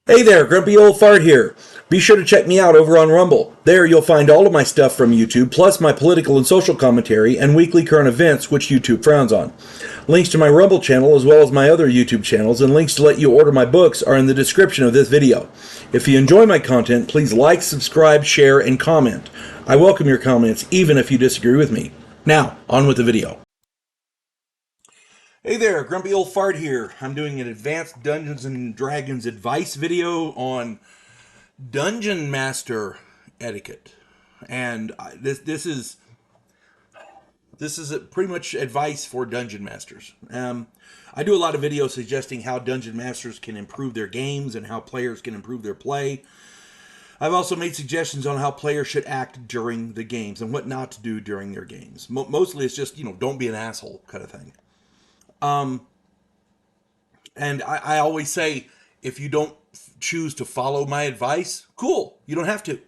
Hey there, Grumpy Old Fart here. Be sure to check me out over on Rumble. There you'll find all of my stuff from YouTube, plus my political and social commentary and weekly current events, which YouTube frowns on. Links to my Rumble channel as well as my other YouTube channels and links to let you order my books are in the description of this video. If you enjoy my content, please like, subscribe, share, and comment. I welcome your comments even if you disagree with me. Now, on with the video. Hey there, Grumpy Old Fart here. I'm doing an advanced Dungeons and Dragons advice video on Dungeon Master Etiquette, and this is pretty much advice for dungeon masters. I do a lot of videos suggesting how dungeon masters can improve their games and how players can improve their play. I've also made suggestions on how players should act during the games and what not to do during their games. Mostly, it's just don't be an asshole kind of thing. And I always say, if you don't choose to follow my advice, cool, you don't have to.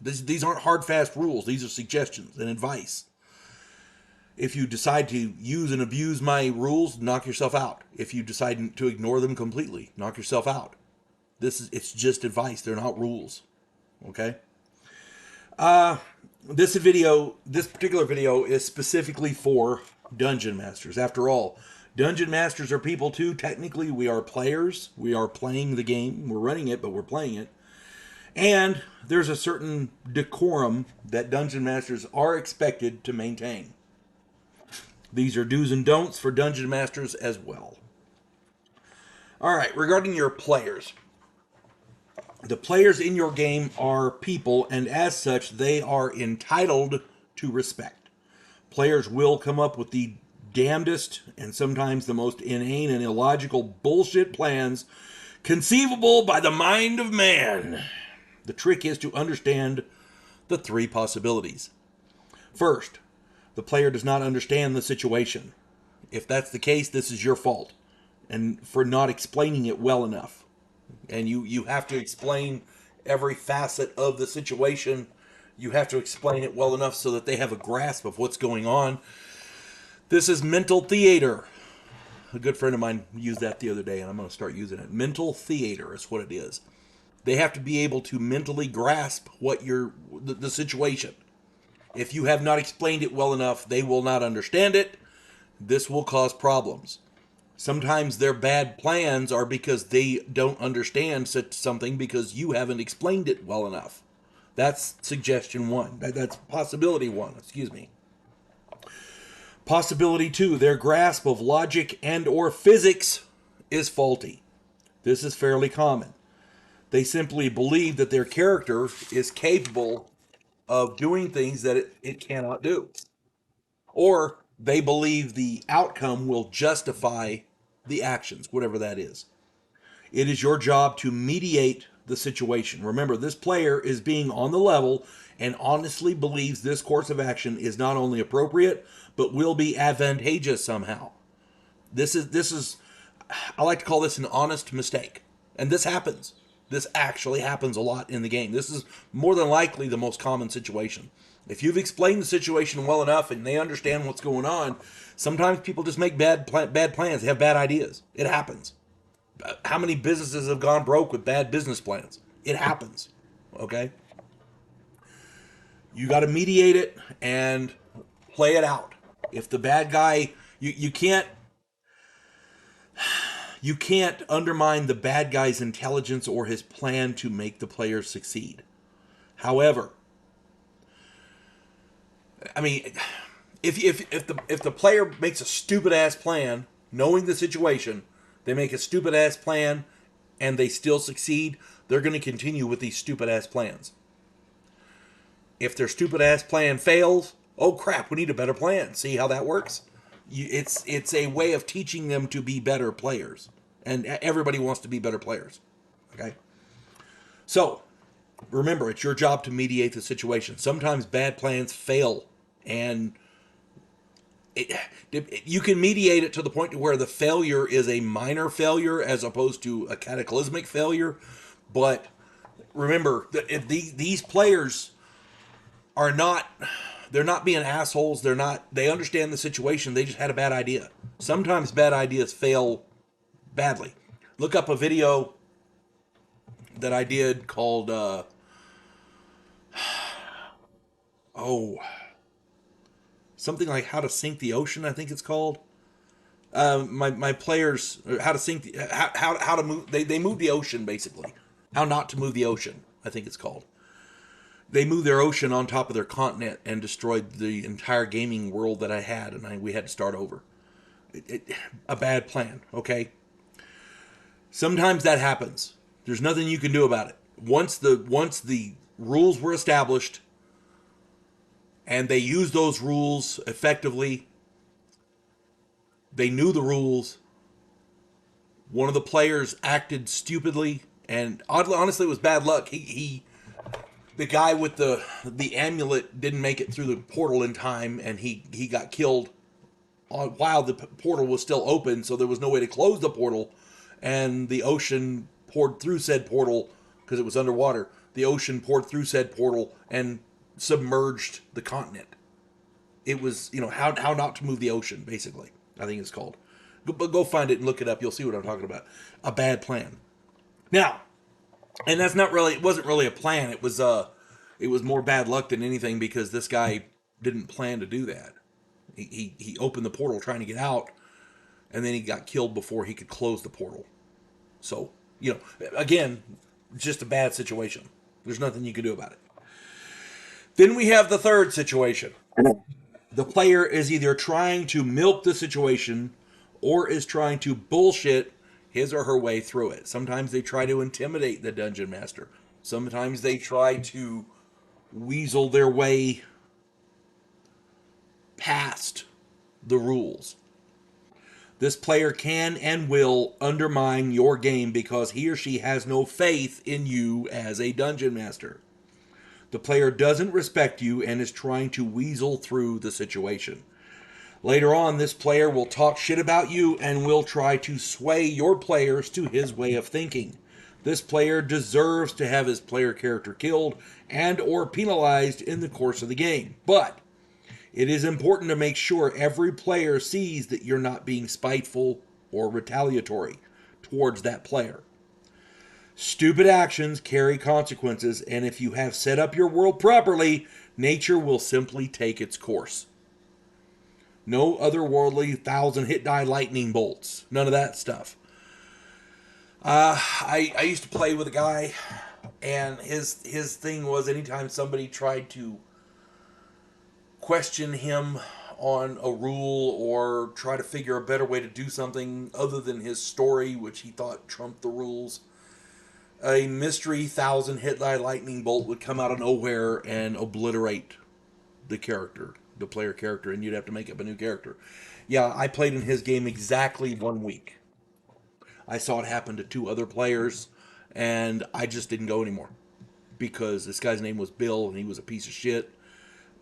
These aren't hard, fast rules. These are suggestions and advice. If you decide to use and abuse my rules, knock yourself out. If you decide to ignore them completely, knock yourself out. It's just advice. They're not rules. Okay? This particular video is specifically for dungeon masters. After all, dungeon masters are people too. Technically, we are players. We are playing the game. We're running it, but we're playing it. And there's a certain decorum that dungeon masters are expected to maintain. These are do's and don'ts for dungeon masters as well. All right, regarding your players. The players in your game are people, and as such, they are entitled to respect. Players will come up with the damnedest and sometimes the most inane and illogical bullshit plans conceivable by the mind of man. The trick is to understand the three possibilities. First, the player does not understand the situation. If that's the case, this is your fault and for not explaining it well enough. And you have to explain every facet of the situation. You have to explain it well enough so that they have a grasp of what's going on. This is mental theater. A good friend of mine used that the other day, and I'm going to start using it. Mental theater is what it is. They have to be able to mentally grasp what the situation. If you have not explained it well enough, they will not understand it. This will cause problems. Sometimes their bad plans are because they don't understand something because you haven't explained it well enough. That's suggestion one. That's possibility one, excuse me. Possibility two, their grasp of logic and or physics is faulty. This is fairly common. They simply believe that their character is capable of doing things that it cannot do. Or they believe the outcome will justify the actions, whatever that is. It is your job to mediate the situation. Remember, this player is being on the level and honestly believes this course of action is not only appropriate, but will be advantageous somehow. This is I like to call this an honest mistake. And this happens. This actually happens a lot in the game. This is more than likely the most common situation. If you've explained the situation well enough and they understand what's going on, sometimes people just make bad plans. They have bad ideas. It happens. How many businesses have gone broke with bad business plans? It happens. Okay? You got to mediate it and play it out. If the bad guy, you can't undermine the bad guy's intelligence or his plan to make the player succeed. However, I mean, if the player makes a stupid ass plan, knowing the situation, they make a stupid ass plan and they still succeed, they're going to continue with these stupid ass plans. If their stupid ass plan fails, oh crap, we need a better plan. See how that works? It's a way of teaching them to be better players. And everybody wants to be better players. Okay? So, remember, it's your job to mediate the situation. Sometimes bad plans fail. And you can mediate it to the point to where the failure is a minor failure as opposed to a cataclysmic failure. But remember, that if these players are not... They're not being assholes. They understand the situation. They just had a bad idea. Sometimes bad ideas fail badly. Look up a video that I did called oh, something like How to Sink the Ocean, I think it's called. My players, how to sink the, how to move, they move the ocean, basically. How not to move the ocean, I think it's called. They moved their ocean on top of their continent and destroyed the entire gaming world that I had, and we had to start over. A bad plan, okay? Sometimes that happens. There's nothing you can do about it. Once the rules were established and they used those rules effectively, they knew the rules. One of the players acted stupidly, and oddly, honestly, it was bad luck. The guy with the amulet didn't make it through the portal in time, and he got killed while the portal was still open, so there was no way to close the portal, and the ocean poured through said portal because it was underwater. The ocean poured through said portal and submerged the continent. It was, how not to move the ocean, basically, I think it's called. But go find it and look it up. You'll see what I'm talking about. A bad plan. Now, and that's not really, it wasn't really a plan. It was more bad luck than anything, because this guy didn't plan to do that. He opened the portal trying to get out, and then he got killed before he could close the portal. So, again, just a bad situation. There's nothing you can do about it. Then we have the third situation. The player is either trying to milk the situation or is trying to bullshit his or her way through it. Sometimes they try to intimidate the dungeon master. Sometimes they try to weasel their way past the rules. This player can and will undermine your game because he or she has no faith in you as a dungeon master. The player doesn't respect you and is trying to weasel through the situation. Later on, this player will talk shit about you and will try to sway your players to his way of thinking. This player deserves to have his player character killed and or penalized in the course of the game. But it is important to make sure every player sees that you're not being spiteful or retaliatory towards that player. Stupid actions carry consequences, and if you have set up your world properly, nature will simply take its course. No otherworldly 1,000 hit die lightning bolts. None of that stuff. I used to play with a guy, and his thing was anytime somebody tried to question him on a rule or try to figure a better way to do something other than his story, which he thought trumped the rules, a mystery 1,000 hit die lightning bolt would come out of nowhere and obliterate the character, the player character, and you'd have to make up a new character. Yeah, I played in his game exactly 1 week. I saw it happen to 2 other players, and I just didn't go anymore because this guy's name was Bill, and he was a piece of shit,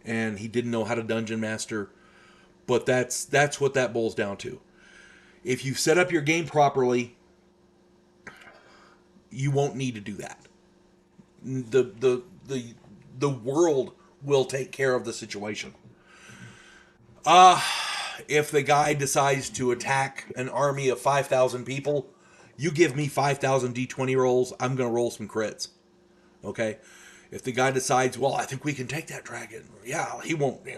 and he didn't know how to dungeon master. But that's what that boils down to. If you set up your game properly, you won't need to do that. The world will take care of the situation. If the guy decides to attack an army of 5,000 people, you give me 5,000 D20 rolls, I'm going to roll some crits. Okay? If the guy decides, well, I think we can take that dragon. Yeah, he won't, we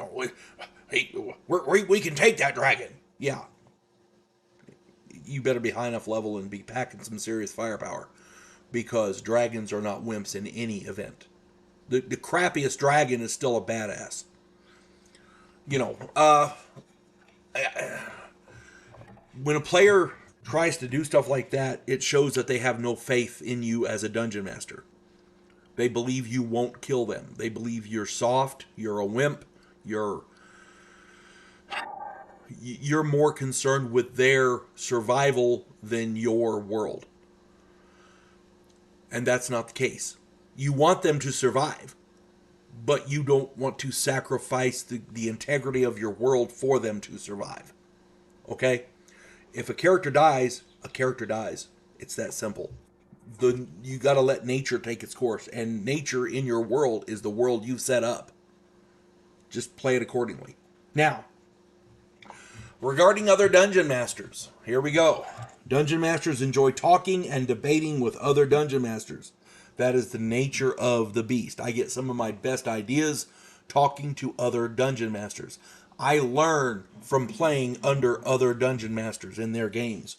can take that dragon. Yeah. You better be high enough level and be packing some serious firepower, because dragons are not wimps in any event. The crappiest dragon is still a badass. When a player tries to do stuff like that, it shows that they have no faith in you as a dungeon master. They believe you won't kill them. They believe you're soft, you're a wimp, you're more concerned with their survival than your world. And that's not the case. You want them to survive, but you don't want to sacrifice the integrity of your world for them to survive. Okay? If a character dies, a character dies. It's that simple. You got to let nature take its course, and nature in your world is the world you've set up. Just play it accordingly. Now, regarding other dungeon masters, here we go. Dungeon masters enjoy talking and debating with other dungeon masters. That is the nature of the beast. I get some of my best ideas talking to other dungeon masters. I learn from playing under other dungeon masters in their games.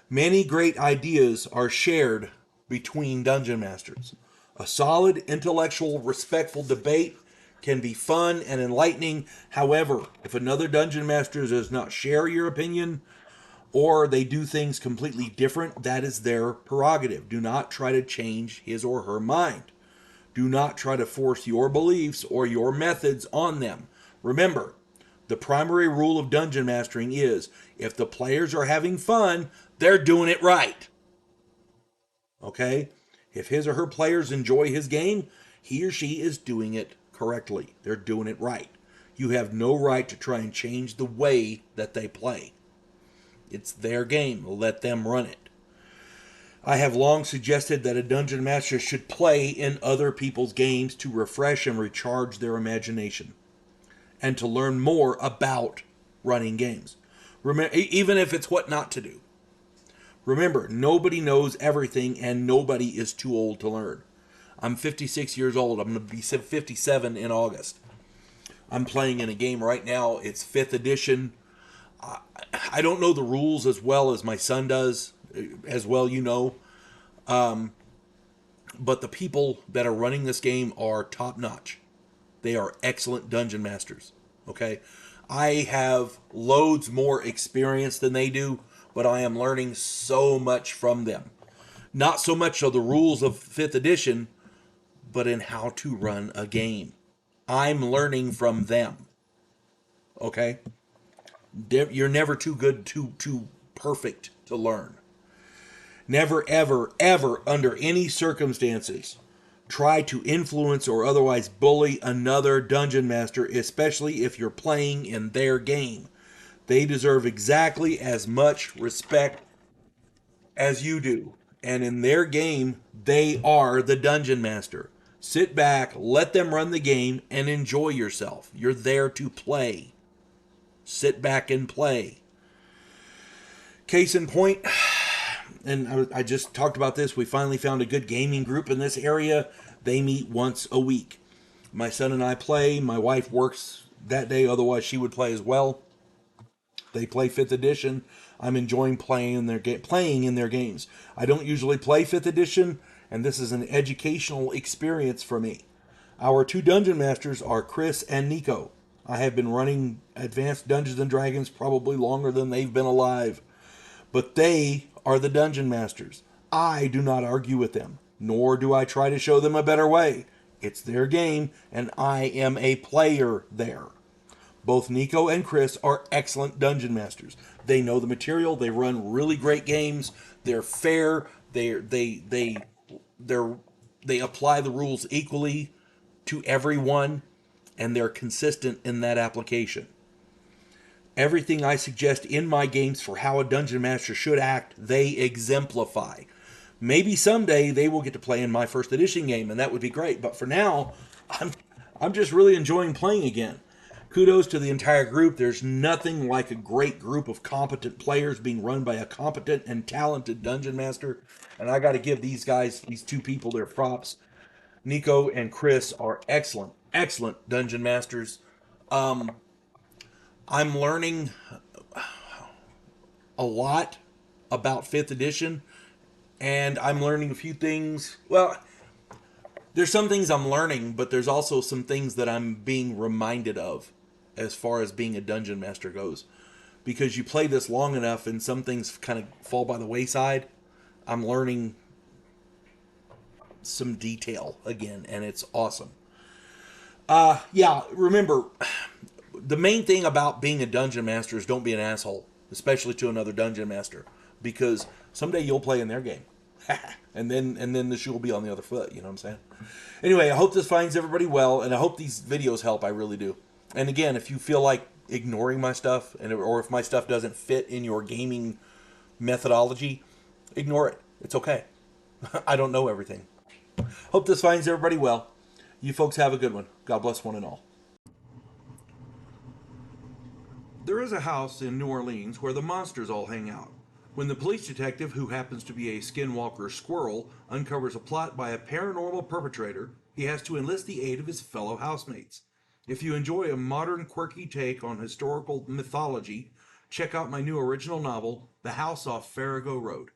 Many great ideas are shared between dungeon masters. A solid, intellectual, respectful debate can be fun and enlightening. However, if another dungeon master does not share your opinion or they do things completely different, that is their prerogative. Do not try to change his or her mind. Do not try to force your beliefs or your methods on them. Remember, the primary rule of dungeon mastering is if the players are having fun, they're doing it right. Okay? If his or her players enjoy his game, he or she is doing it correctly. They're doing it right. You have no right to try and change the way that they play. It's their game. Let them run it. I have long suggested that a dungeon master should play in other people's games to refresh and recharge their imagination and to learn more about running games. Remember, even if it's what not to do. Remember, nobody knows everything and nobody is too old to learn. I'm 56 years old. I'm going to be 57 in August. I'm playing in a game right now. It's 5th edition. I don't know the rules as well as my son does, as well you know. But the people that are running this game are top notch. They are excellent dungeon masters. Okay? I have loads more experience than they do, but I am learning so much from them. Not so much of the rules of 5th edition, but in how to run a game. I'm learning from them. Okay? You're never too good, too perfect to learn. Never, ever, ever, under any circumstances, try to influence or otherwise bully another dungeon master, especially if you're playing in their game. They deserve exactly as much respect as you do. And in their game, they are the dungeon master. Sit back, let them run the game, and enjoy yourself. You're there to play. Sit back and play. Case in point, and I just talked about this, we finally found a good gaming group in this area. They meet once a week. My son and I play. My wife works that day, otherwise she would play as well. They play 5th edition. I'm enjoying playing in their games. I don't usually play 5th edition, and this is an educational experience for me. Our 2 dungeon masters are Chris and Nico. I have been running Advanced Dungeons and Dragons probably longer than they've been alive. But they are the dungeon masters. I do not argue with them, nor do I try to show them a better way. It's their game, and I am a player there. Both Nico and Chris are excellent dungeon masters. They know the material. They run really great games. They're fair. They apply the rules equally to everyone, and they're consistent in that application. Everything I suggest in my games for how a dungeon master should act, they exemplify. Maybe someday they will get to play in my 1st edition game, and that would be great. But for now, I'm just really enjoying playing again. Kudos to the entire group. There's nothing like a great group of competent players being run by a competent and talented dungeon master. And I got to give these guys, these 2 people, their props. Nico and Chris are excellent, excellent dungeon masters. I'm learning a lot about 5th edition, and I'm learning a few things. Well, there's some things I'm learning, but there's also some things that I'm being reminded of as far as being a dungeon master goes. Because you play this long enough and some things kind of fall by the wayside. I'm learning some detail again, and it's awesome. Yeah, remember, the main thing about being a dungeon master is don't be an asshole, especially to another dungeon master, because someday you'll play in their game. and then the shoe will be on the other foot, you know what I'm saying? Anyway, I hope this finds everybody well, and I hope these videos help. I really do. And again, if you feel like ignoring my stuff, or if my stuff doesn't fit in your gaming methodology, ignore it. It's okay. I don't know everything. Hope this finds everybody well. You folks have a good one. God bless one and all. There is a house in New Orleans where the monsters all hang out. When the police detective, who happens to be a skinwalker squirrel, uncovers a plot by a paranormal perpetrator, he has to enlist the aid of his fellow housemates. If you enjoy a modern, quirky take on historical mythology, check out my new original novel, The House Off Farrago Road.